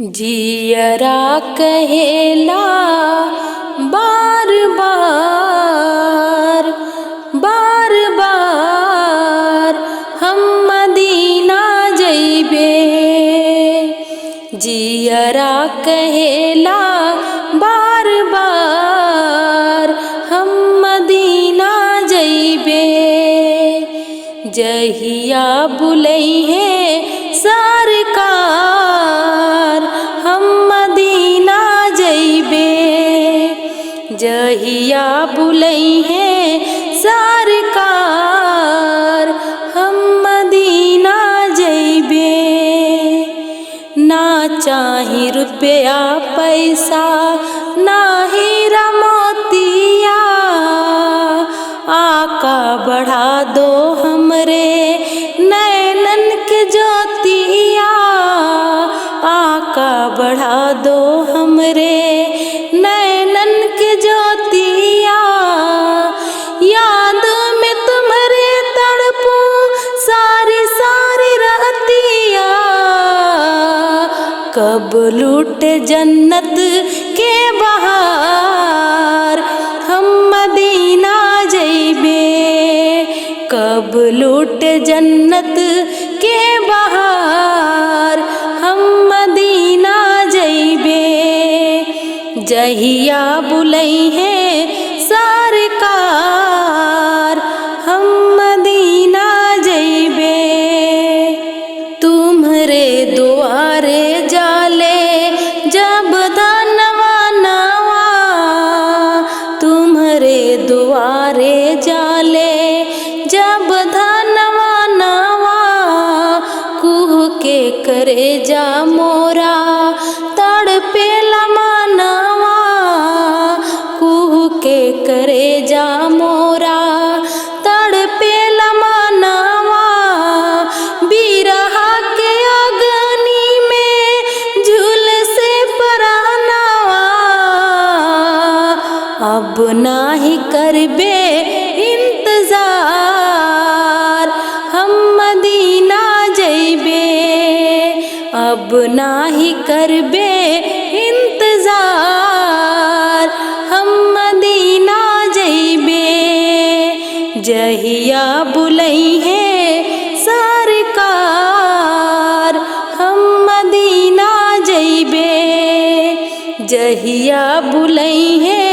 जियरा कहेला बार बार बार बार हम मदीना जइबे। जियरा कहेला बार बार हम मदीना जइबे। जहिया बुलैहे सरकार हम मदीना जइबे। जहिया बुलैहे सरकार हम मदीना जइबे। ना चाही रुपया पैसा ना हीरा मोतिया, आका बढ़ा दो हमरे नैनन के ज्योतिया। आका बढ़ा दो हमरे नैनन के ज्योतिया। याद में तुम्हारे तड़पूं सारी सारी रहतिया। कब लूटे जन्नत के बहार हम मदीना जइबे। कब लूटे जन्नत के बहार हम मदीना जइबे। जहिया बुलैहे सरकार हम मदीना जइबे। तुम्हरे दुआरे जाले जब धनवा नवा, तुम्हरे दुआरे जाले जब धनवा नवा। कुह के करे जा मोरा तड़पेला मनवा। कुह के करे जा मोरा तड़पेला मनवा। बिरहा के अग्नि में झुलसे परानवा। अब नाही करबे इंतजार हम मदीना जइबे। अब नाही करबे इंतजार हम मदीना जइबे। जहिया बुलैहे सरकार हम मदीना जइबे। जहिया बुलैहे